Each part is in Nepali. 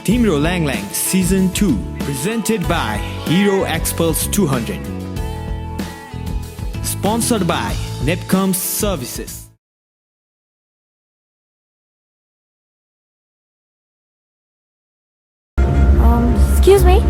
Timro Lang Lang Season 2, presented by Hero Xpulse 200. Sponsored by Netcom Services. Excuse me?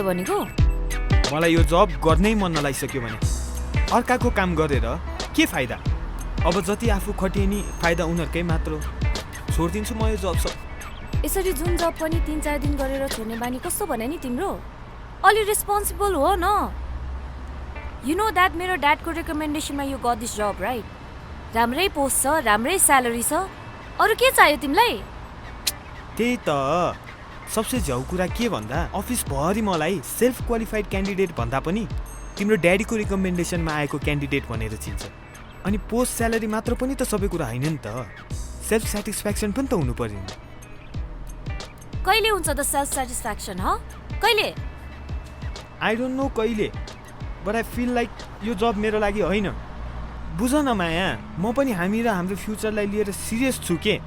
भनेको मलाई यो जब गर्नै मन नलागिसक्यो भने अर्काको काम गरेर के फाइदा? अब जति आफू खटिए नि फाइदा उनीहरुकै मात्र। छोड्दिन्छु म यो जब सब। यसरी जुन जब पनि 3-4 दिन गरेर छोड्ने बानी कस्तो भने नि तिम्रो? अलि रेस्पोन्सिबल हो न। यु नो दैट मेरो ड्याडको रिकमेन्डेसनमा you got this job right? राम्रै पोस्ट छ, राम्रै स्यालेरी छ। अरु के चाहियो तिमीलाई? त्यही त सबसे झ्याउ कुरा के भन्दा अफिस भरि मलाई सेल्फ क्वालिफाइड क्यान्डिडेट भन्दा पनि तिम्रो ड्याडीको रिकमेन्डेसनमा आएको क्यान्डिडेट भनेर चिन्छ। अनि पोस्ट स्यालेरी मात्र पनि त सबै कुरा हैन नि त। सेल्फ स्याटिस्फ्याक्सन पनि त हुनु पर्यो नि। कहिले हुन्छ त सेल्फ स्याटिस्फ्याक्सन ह? कहिले? आई डोन्ट नो कहिले, बट आई फिल लाइक यो जब मेरो लागि होइन। बुझ न माया, म पनि हामी र हाम्रो फ्युचरलाई लिएर सिरियस छु के।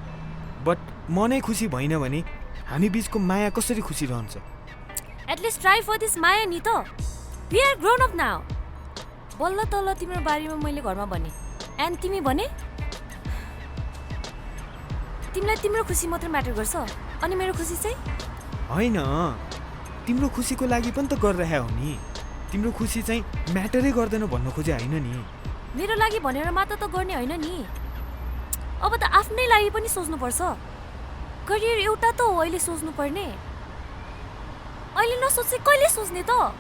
बट म नै खुसी भइन भने हामी बीचको माया कसरी खुसी रहन्छ? एटलिस्ट ट्राई फर दिस माया नि त। We are grown up now. बल्ल तल्ल तिम्रो बारेमा मैले घरमा भने एन्ड तिमी भने तिमीलाई तिम्रो खुसी मात्र म्याटर गर्छ अनि मेरो खुसी चाहिँ हैन। तिम्रो खुसीको लागि पनि त गरिरहेको हो नि। तिम्रो खुसी चाहिँ म्याटरै गर्दैन भन्न खोजे हैन नि। मेरो लागि भनेर मात्र त गर्ने हैन नि। अब त आफ्नै लागि पनि सोच्नु पर्छ। करियर एउटा त हो अहिले सोच्नु पर्ने। अहिले नसोचे कहिले सोच्ने त?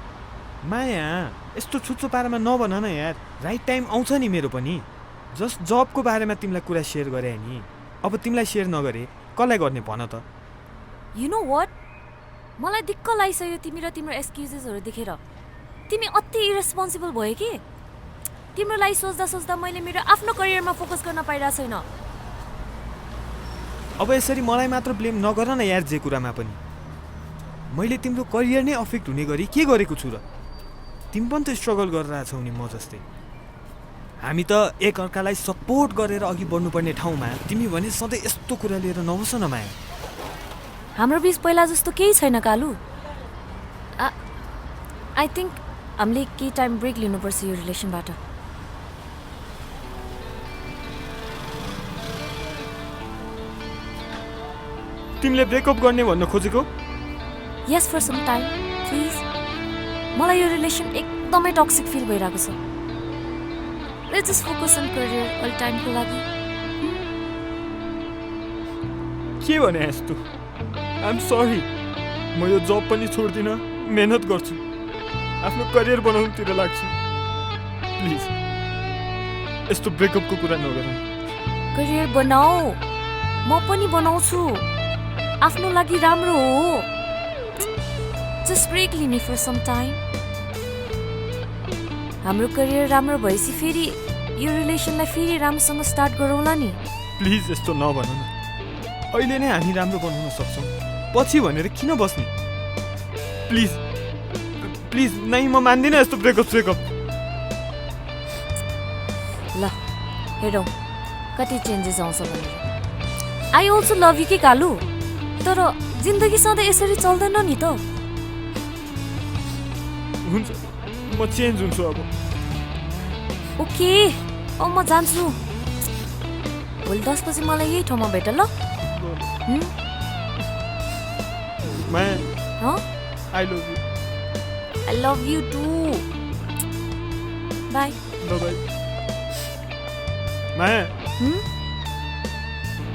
माया यस्तो छुच्चो पारामा नभन न यार। राइट टाइम आउँछ नि मेरो पनि। जस्ट जबको बारेमा तिमीलाई कुरा सेयर गरे नि। अब तिमीलाई सेयर नगरे कसलाई गर्ने भन त? यु नो व्हाट, मलाई दिक्क लागिसक्यो तिमी र तिम्रो एक्सक्युजेसहरु देखेर। तिमी अति इरेस्पोन्सिबल भयो कि? तिम्रो लागि सोच्दा सोच्दा मैले मेरो आफ्नो करियरमा फोकस गर्न पाइरा छैन। अब यसरी मलाई मात्र ब्लेम नगर न यार। जे कुरामा पनि मैले तिम्रो करियर नै अफेक्ट हुने गरी के गरेको छु र? तिमी पनि त स्ट्रगल गरिरहेछौ नि म जस्तै। हामी त एक अर्कालाई सपोर्ट गरेर अघि बढ्नुपर्ने ठाउँमा तिमी भने सधैँ यस्तो कुरा लिएर नबस न माया। हाम्रो बीच पहिला जस्तो केही छैन कालु। आई थिंक हामीले केही टाइम ब्रेक लिनुपर्छ यो रिलेसनबाट। तिमीले ब्रेकअप गर्ने भन्न खोजेको? Yes for some time please. मलाई यो रिलेसन एकदमै टक्सिक फिल भइरहेको छ। Let's just focus on career all टाइमको लागि। के भने यस्तो? I am sorry. म यो जब पनि छोड्दिन, मेहनत गर्छु, आफ्नो करियर बनाउनुतिर लाग्छु। प्लिज यस्तो ब्रेकअपको कुरा नगर। करियर बनाऊ, म पनि बनाउँछु। आफ्नो लागि राम्रो हो। जस्ट ब्रेक लिने फर सम टाइम। हाम्रो करियर राम्रो भएपछि फेरि यो रिलेसनलाई फेरि राम्रोसँग स्टार्ट गरौँला नि। प्लिज यस्तो नभन न। अहिले नै हामी राम्रो बनाउन सक्छौँ, पछि भनेर किन बस्ने? प्लिज प्लिज नै, म मान्दिनँ यस्तो ब्रेकअप। ल हेरौँ कति चेन्जेस आउँछ भनेर। आई अल्सो लभ यु के कालु, तर जिन्दगी सधैँ यसरी चल्दैन नि त। हुन्छ, म चेन्ज हुन्छु अब। ओके, अब म जान्छु। भोलि 10 बजी मलाई यही ठाउँमा भेट ल। Maya, I love you. I love you too. Bye. Bye. Maya,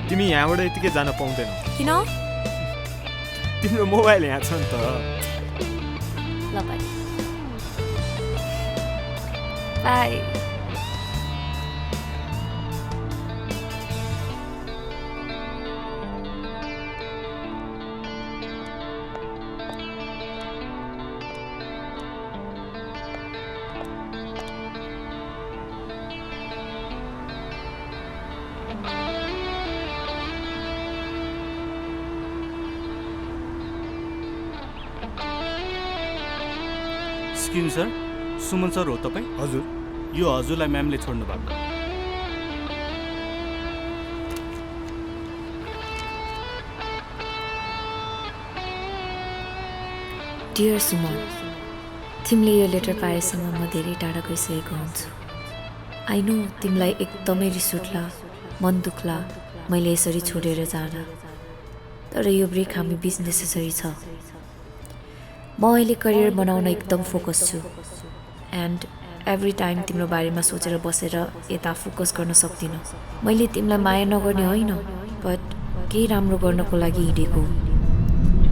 तिमी यहाँबाट यतिकै जान पाउँदैनौ। किन? तिम्रो मोबाइल यहाँ छ नि त। ल by. By. Excuse sir, Suman sir हो तपाईँ? हजुर। यो हजुरलाई म्यामले छोड्नु भएको। डियर सुमन, तिमीले यो लेटर पाएसँग म धेरै टाढा गइसकेको हुन्छु। आई नो तिमीलाई एकदमै रिस उठ्ला, मन दुख्ला मैले यसरी छोडेर जाँदा, तर यो ब्रेक हामी बिच नेसेसरी छ। म अहिले करियर बनाउन एकदम फोकस छु एन्ड एभ्री टाइम तिम्रो बारेमा सोचेर बसेर यता फोकस गर्न सक्दिनँ। मैले तिमीलाई माया नगर्ने होइन, बट केही राम्रो गर्नको लागि हिँडेको।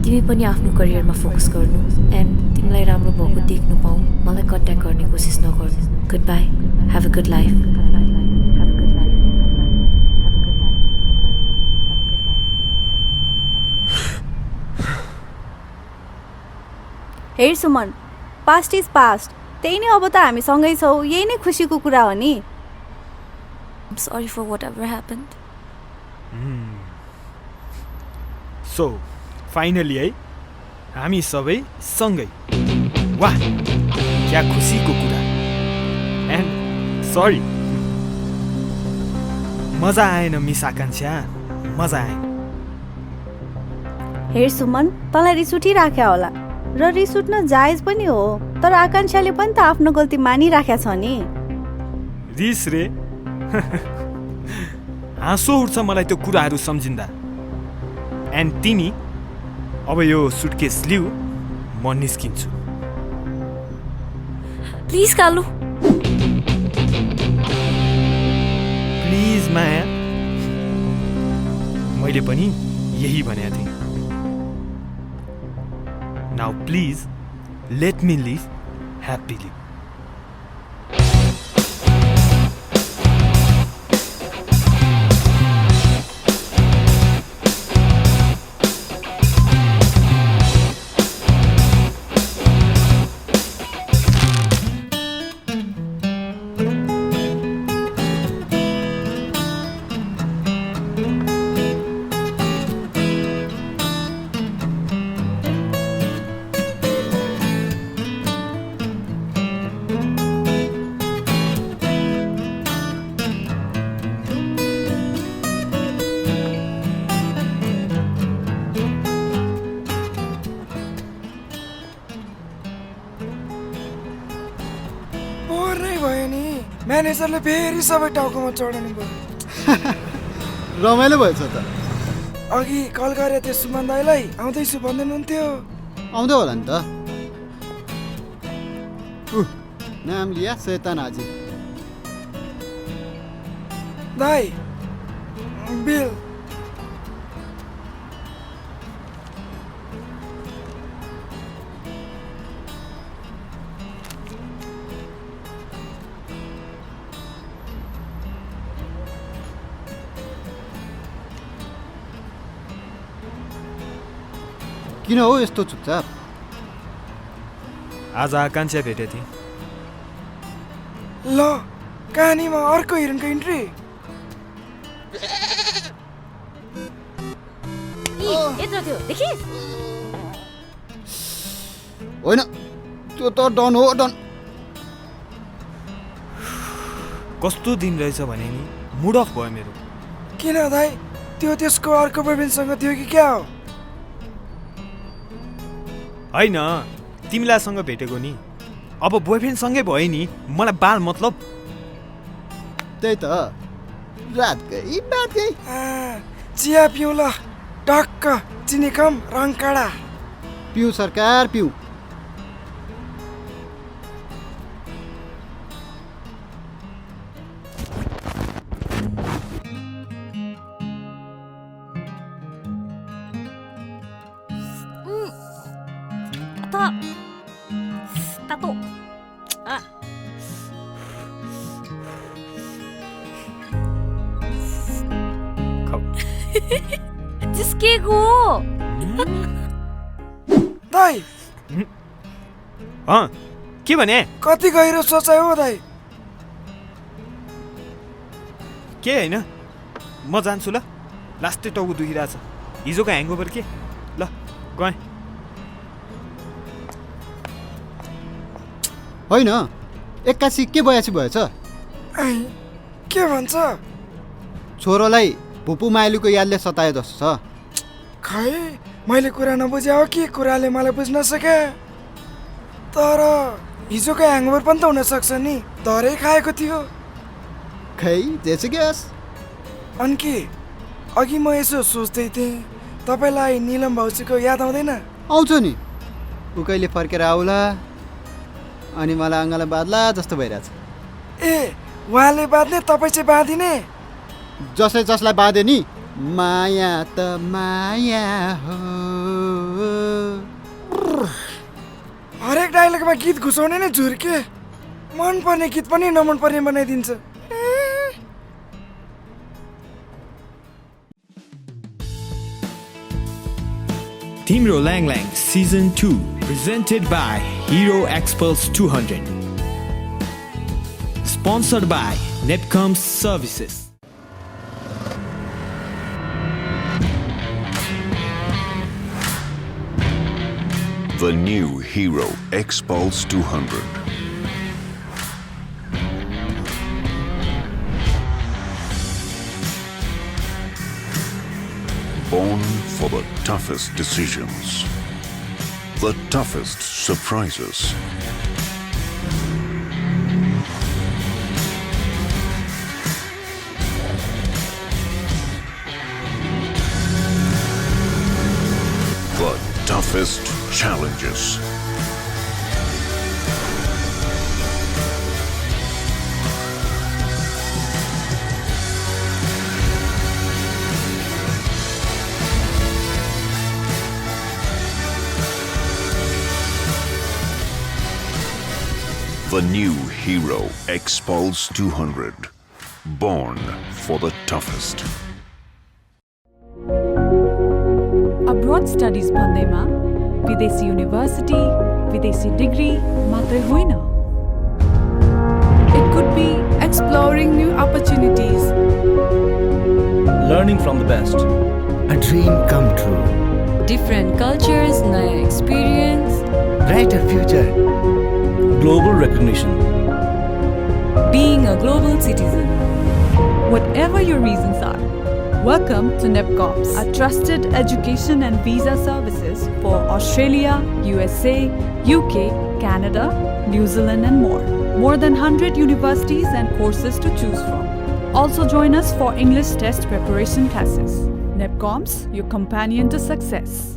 तिमी पनि आफ्नो करियरमा फोकस गर्नु एन्ड तिमीलाई राम्रो भएको देख्नु पाऊँ मलाई कन्ट्याक्ट गर्ने कोसिस नगर्नु। Good by, have a good life. हेर सुमन, पास्ट इज पास्ट। त्यही नै अब त हामी सँगै छौँ, यही नै खुसीको कुरा हो नि। Sorry for whatever happened. So finally है हामी सबै सँगै। वाह, क्या खुसीको कुरा। एन्ड सरी, मजा आएन मिस आकांक्षा, मजा आएन। हेर सुमन, तँलाई रिस उठिराख्या होला र रिस उठ्न जायज पनि हो, तर आकांक्षाले पनि त आफ्नो गल्ती मानिराख्या छ नि। रिस रे हाँसो उठ्छ मलाई त्यो कुराहरू सम्झिँदा। एन्ड तिमी अब यो सुटकेस लिऊ, म निस्किन्छु। Please Kalu. प्लिज माया, मैले पनि यही भनेको थिएँ। Now please let me live happily. म्यानेजरले फेरि सबै टाउकोमा चढाउनु भयो। रमाइलो भएछ त। अघि कल गरे त्यो सुमन दाईलाई आउँदैछु भन्दै हुनुहुन्थ्यो। आउँदै होला नि त। नाम लिया शैतान हाजिर। दाई बिल। किन हो यस्तो चुपचाप? आज आकांक्षा भेटेको थिएँ। ल कहानीमा अर्को हिरोइनको इन्ट्री। यत्रो थियो देखिस्? होइन, त्यो त डन हो, डन। कस्तो दिन रहेछ भने नि मुड अफ भयो मेरो। किन दाई, त्यो त्यसको अर्को बोयफ्रेन्डसँग थियो कि क्या हो? होइन, तिमीलाईसँग भेटेको नि। अब बोयफ्रेन्डसँगै भयो नि, मलाई बाल मतलब। त्यही त, रात गई बात गई। चिया पिउँ ल, टक्क चिनी कम रङ काडा। पिउँ सरकार पिउँ। जिस्केको हो। दाइ अँ के भने कति गहिरो सोचाइ हो दाइ। के होइन म जान्छु ल, लास्टै टाउको दुखिरहेछ, हिजोको ह्याङओभर के। ल गएँ। होइन एक्कासी के बयासी भएछ? ऐ, के भन्छ? छोरोलाई भुपु माइलीको यादले सताए जस्तो छ। खै मैले कुरा नबुझे हो कि कुराले मलाई बुझ्न सके। तर हिजोको ह्याङओभर पनि त हुनसक्छ नि, धरै खाएको थियो। खै जेसुकै होस्। अनि के अघि म यसो सोच्दै थिएँ, तपाईँलाई निलम भाउजूको याद आउँदैन? आउँछ नि, ऊ कहिले फर्केर आउला अनि मलाई अङ्गाला बाँध्ला जस्तो भइरहेछ। ए उहाँले बाँध्ने, तपाईँ चाहिँ बाँधिने? जसले जसलाई बाँधे नि, माया त माया हो। हरेक डायलगमा गीत घुसाउने नै झुर्के, मनपर्ने गीत पनि नमन पर्ने बनाइदिन्छ। तिम्रो ल्याङ Season 2 presented by Hero Expulse 200. Sponsored by Netcom Services. The new Hero Expulse 200. Born for the toughest decisions, the toughest surprises. The toughest challenges. The new Hero Expulse 200. Born for the toughest. Abroad studies भन्दैमा विदेशी युनिभर्सिटी, विदेशी डिग्री मात्रै होइन। It could be exploring new opportunities, Learning from the best. A dream come true. Different cultures, नयाँ experience, Brighter future. Global recognition. being a global citizen. whatever your reasons are. Welcome to NEPCOMS, a trusted education and visa services for Australia, USA, UK, Canada, New Zealand and more. More than 100 universities and courses to choose from. Also join us for English test preparation classes. NEPCOMS, your companion to success.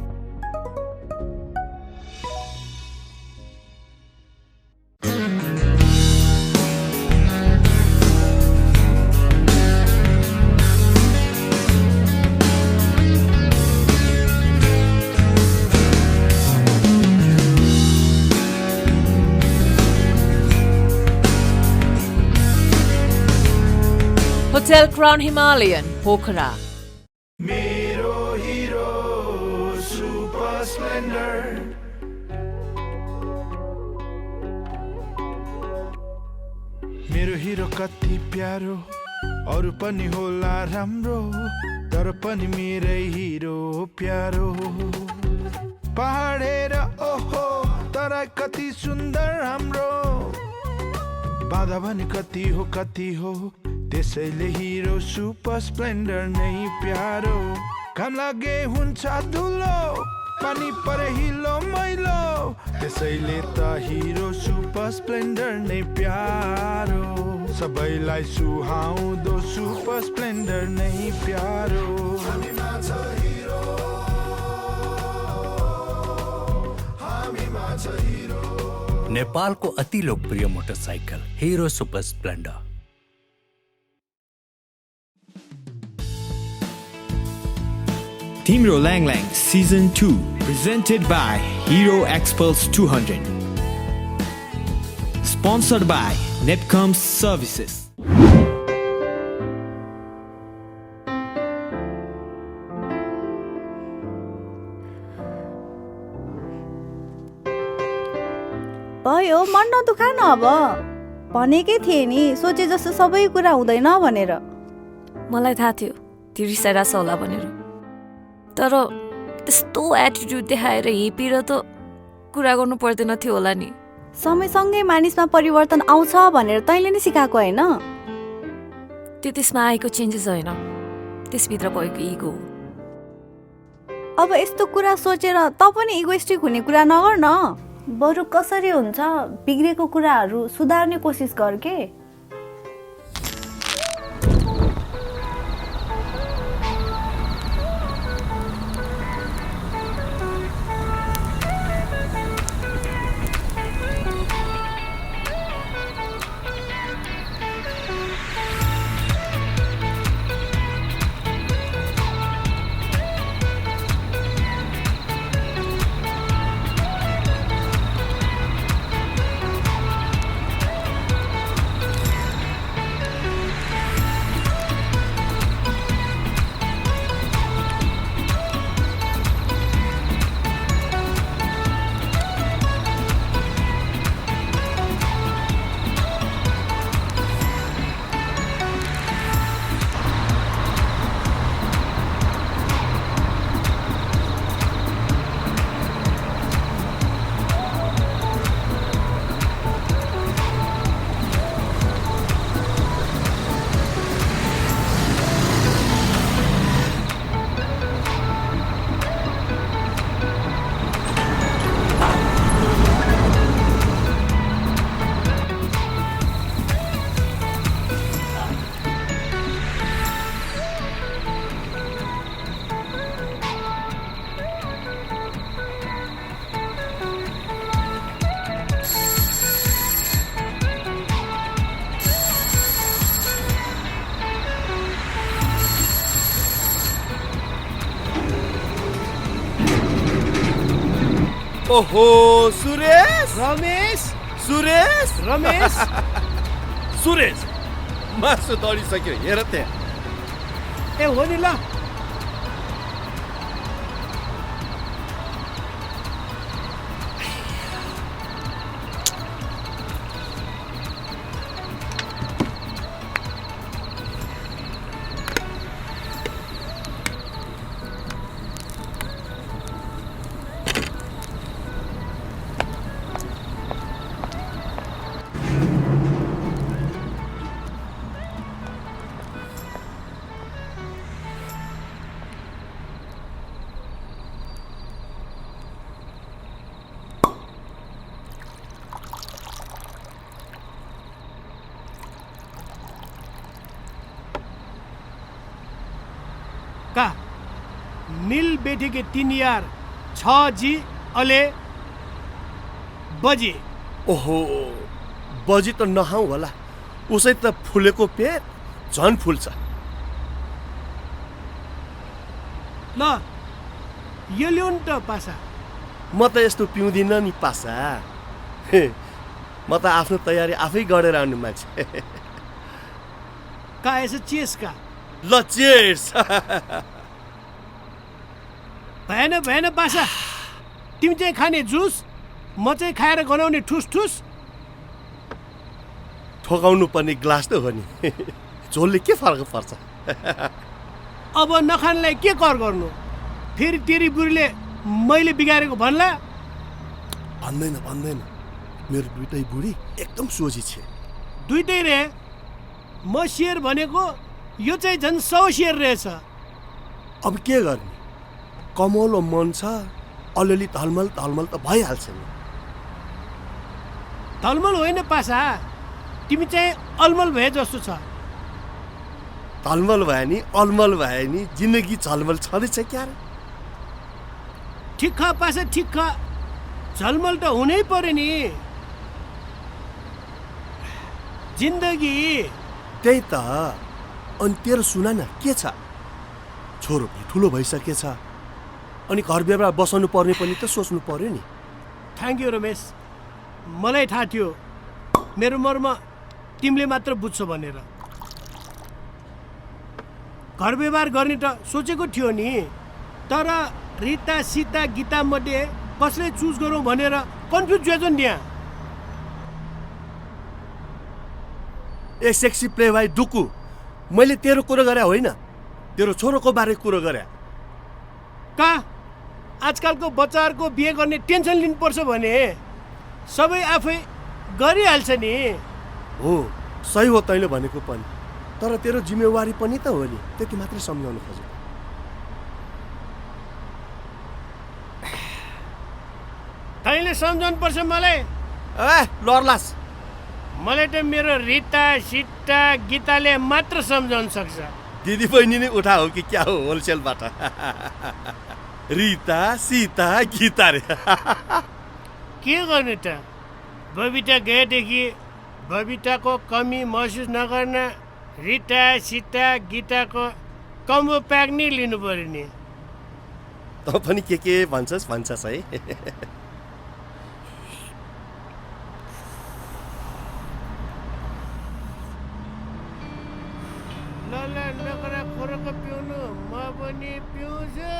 Hotel Crown Himalayan, Pokhara. मेरो हिरो सुपर स्प्लेन्डर। मेरो हिरो कति प्यारो, अरू पनि होला राम्रो, तर पनि मेरै हिरो प्यारो। पहाड हेर ओहो, तराई कति सुन्दर हाम्रो, बाधा पनि कति हो, त्यसैले हिरो सुपर स्प्लेन्डर नै प्यारो। घाम लागे हुन्छ धुलो, पानी परे हिलो मैलो, त्यसैले त हिरो सुपर स्प्लेन्डर नै प्यारो। सबैलाई सुहाउँदो सुपर स्प्लेन्डर नै प्यारो। नेपालको अति लोकप्रिय मोटरसाइकल हिरो सुपर स्प्लेन्डर। तिम्रो ल्याङ Season 2 presented by Hero Expulse 200. Sponsored by Netcom Services. भयो मन नदुखा न अब भनेकै थिएँ नि सोचे जस्तो सबै कुरा हुँदैन भनेर मलाई थाहा थियो त्यो रिसाइरहेछ होला भनेर तर त्यस्तो एटिट्युड देखाएर हिपेर त कुरा गर्नु पर्दैन थियो होला नि समयसँगै मानिसमा परिवर्तन आउँछ भनेर तैँले नै सिकाएको होइन त्यो त्यसमा आएको चेन्जेस होइन त्यसभित्र भएको इगो हो अब यस्तो कुरा सोचेर त पनि इगोइस्टिक हुने कुरा नगर न बरु कसरी हुन्छ बिग्रेको कुराहरू सुधार्ने कोसिस गर के ओहो सुरेश रमेश सुरेश रमेश सुरेश मासु दौडिसक्यो हेर त्यहाँ ए हो नि ल का नील बेटी के 3 यार 6 जी अले बजी ओहो बजी त नखाऊ होला उसै त फुलेको पेट झन् फुल्छ ल यो ल्याउनु त पासा म त यस्तो पिउँदिन नि पासा म त आफ्नो तयारी आफै गरेर आउनु मान्छे का यसो चेस का ल चेयर्स भएन बासा तिमी चाहिँ खाने जुस म चाहिँ खाएर गनाउने ठुस ठुस ठोकाउनु पर्ने ग्लास त हो नि झोलले के फरक पर्छ अब नखानलाई के कर गर्नु फेरि तेरी बुढीले मैले बिगारेको भन्ला भन्दैन मेरो दुइटै बुढी एकदम सोझी छ दुइटै रे म शेर भनेको यो चाहिँ झन् 100 शेर रहेछ अब के गर्ने कमलो मन छ अलिअलि धलमल त भइहाल्छ नि धलमल होइन पासा तिमी चाहिँ अलमल भए जस्तो छ धलमल भए नि अलमल भए नि जिन्दगी झलमल छँदैछ क्या ठिक पासा ठिक झलमल त हुनै पर्यो नि जिन्दगी त्यही त अनि तेरो सुना न के छ छोरो ठुलो भइसकेछ अनि घर व्यवहार बसाउनु पर्ने पनि त सोच्नु पर्यो नि थ्याङ्क यू रमेश मलाई थाहा थियो मेरो मर्म तिमीले मात्र बुझ्छौ भनेर घर व्यवहार गर्ने त सोचेको थियो नि तर रिता सीता गीता मध्ये कसले चुज गरौँ भनेर कन्फ्युज भएछ नि यहाँ ए सेक्सी प्ले भाइ डुकु, मैले तेरो कुरो गरे होइन, तेरो छोरोको बारे कुरो गरे। कहाँ आजकलको बच्चाहरूको बिहे गर्ने टेन्सन लिनुपर्छ भने सबै आफै गरिहाल्छ नि। हो सही हो तैँले भनेको पनि, तर तेरो जिम्मेवारी पनि त हो नि, त्यति मात्रै सम्झाउनु खोजेको। तैँले सम्झाउनु पर्छ मलाई। ए लर्लास, मलाई त मेरो रिता सीता गीताले मात्र सम्झाउन सक्छ। दिदी बहिनी नै उठा हो कि क्या हो होलसेलबाट? रिता सीता गीता रे। के गर्नु त, बबिता गएदेखि बबिताको कमी महसुस नगर्न रिता सीता गीताको कम्बो प्याक नै लिनु पर्यो नि। त पनि के भन्छस् है। ल नकरा खोरको पिउनु, म पनि पिउँछु।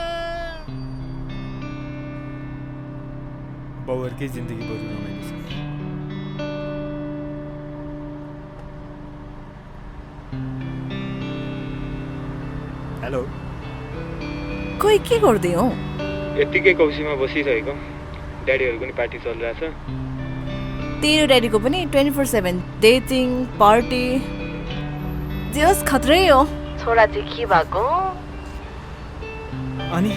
बाउहरूकै जिन्दगी बरु रमाइलो छ। हेलो, कोही के गर्दै हौ? यत्तिकै कौसीमा बसिरहेको। ड्याडीहरूको नि पार्टी चलिरहेछ। तेरो ड्याडीको पनि 24/7 डेटिङ पार्टी, जे होस् खत्रै हो। छोरा चाहिँ के भएको? अनि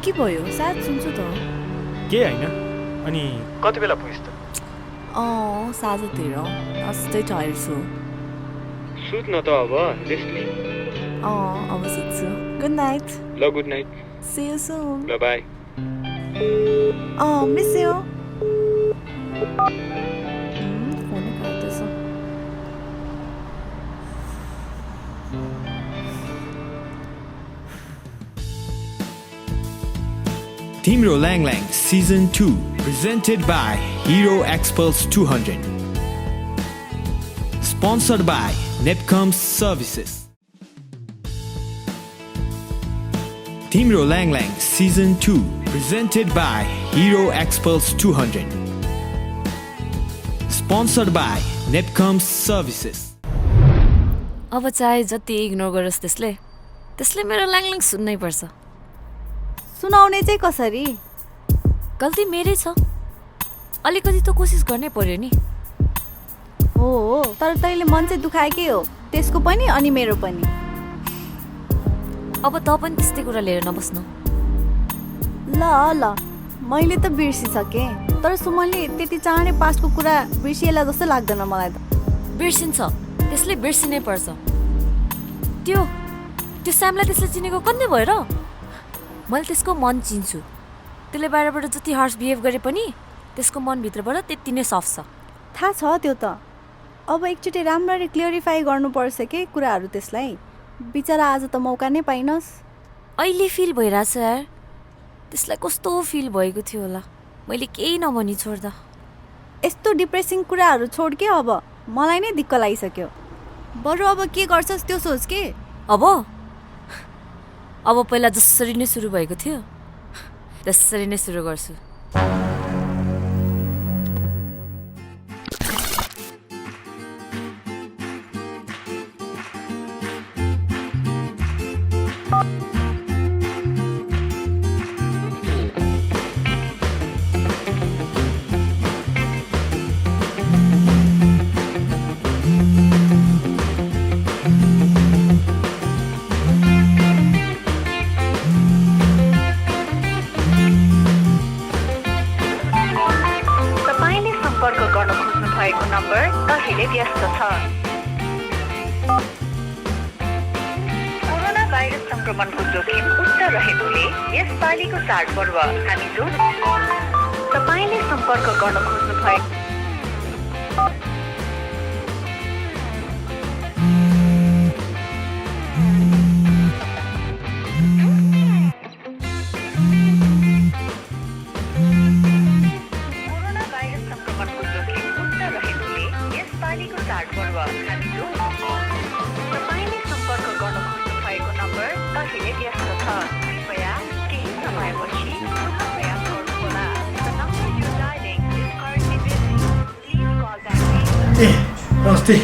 के भयो? साथ सुन्छु त। के होइन, अनि कति बेला पुगिस् त? साँझतिर अस्ति टायर छु। सुत न त अब, रेस्ट लिई। अब सुत्छु। Good night. ल good night. See you soon. ल बाई। Miss you. फोनै काट्दैछ। Timro Lang Lang Season 2 presented by Hero Expulse 200. Sponsored by Nepcom Services. Timro Lang Lang Season 2 presented by Hero Expulse 200. Sponsored by Nepcom Services. अब चाहे जति इग्नोर गरोस् त्यसले मेरो ल्याङल्याङ सुन्नै पर्छ। सुनाउने चाहिँ कसरी? गल्ती मेरै छ, अलिकति त कोसिस गर्नै पर्यो नि। हो, तर तैँले मन चाहिँ दुखाएकै हो, त्यसको पनि अनि मेरो पनि। अब त पनि त्यस्तै कुरा लिएर नबस्नु। ल मैले त बिर्सिसकेँ, तर सुमनले त्यति चाँडै पास्टको कुरा बिर्सिएला जस्तो लाग्दैन मलाई त। बिर्सिन्छ, त्यसले बिर्सिनै पर्छ। त्यो स्यामलाई त्यसले चिनेको कन्ने भएर? मैले त्यसको मन चिन्छु। त्यसले बाहिरबाट जति हार्स बिहेभ गरे पनि त्यसको मनभित्रबाट त्यति नै सफ्ट छ। थाहा छ त्यो त। अब एकचोटि राम्ररी क्लियरिफाई गर्नुपर्छ के कुराहरू त्यसलाई। बिचरा आज त मौका नै पाइनस्। अहिले फिल भइरहेछ यार, त्यसलाई कस्तो फिल भएको थियो होला मैले केही नभनी छोड्दा। यस्तो डिप्रेसिङ कुराहरू छोड के, अब मलाई नै दिक्क लागिसक्यो। बरु अब के गर्छस् त्यो सोच के। अब पहिला जसरी नै सुरु भएको थियो त्यसरी नै सुरु गर्छु। कोरोना भाइरस संक्रमणको जोखिम उच्च रहेकोले यस पालीको चाडपर्व हामी तपाईले सम्पर्क गर्न खोज्नु भएको नम्बर अहिले व्यस्त छ। कृपया केही समयपछि पुनः प्रयास गर्नुहोला। The number you're dialing is currently busy. Please call back later. ए नमस्ते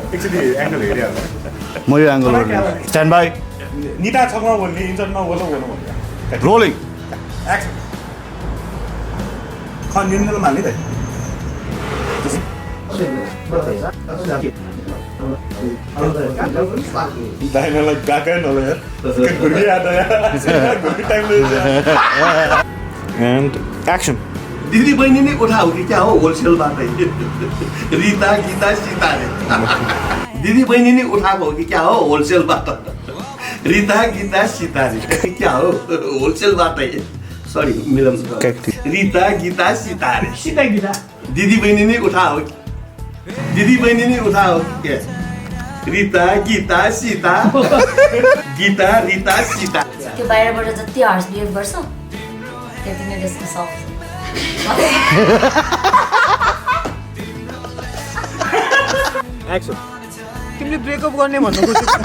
एकचोटि एङ्गल हेरिहाल्नु म यो एङ्गल स्ट्यान्ड बाई निता छकमा बोल्ने इन्जनमा बोल्नु भन्नु रोलिङ एक्सन खन निन्दल मान्ने त दाइनालाई गएकै नला यार घुर्की याद आयो घुर्की टाइम एन्ड एक्सन दिदी बहिनी नै उठाऊ कि क्या हो होलसेलबाटै रिता गीता सीताले दिदी बहिनी नै उठाएको हो कि क्या हो होलसेलबाट रिता गीता सीताले क्या हो होलसेलबाटै सरी मिलन रिता गीता सीताले सीता गीता दिदी बहिनी नै उठाओ दिदी बहिनी नै उठाओ के रिता गीता सीता गीता रिता सीता त्यो बाहिरबाट जति हार्स बिहेभ गर्छ त्यति नै त्यसको सफ्ट एक्सन तिमीले ब्रेकअप गर्ने भन्नु खोजेको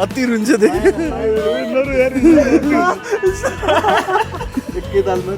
अति रुन्छ के तालमा